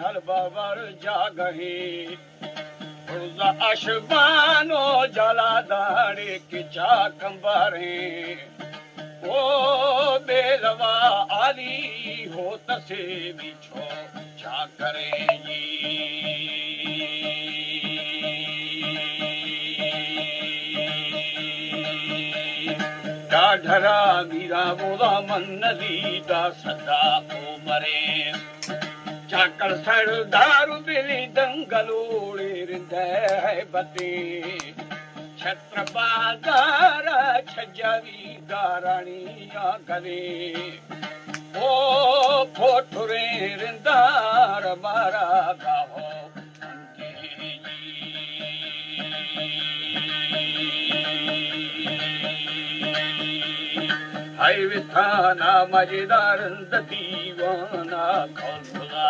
जल बाबर जागही रोजा अशबानो जला दाड़े किचा कंबारे ओ बेलवा आली हो तसे बिछो क्या करेगी ढरा मीरा बोला मन नदी दा सदा को मरे चाकर सड़ दारू बिली दंगलोड़े रिंदे बते छत्र बाजार छजावी गारानिया गले ओ फोठुरे रिंदार मारा गाहो हाय विथाना मजेदार दीवाना कौला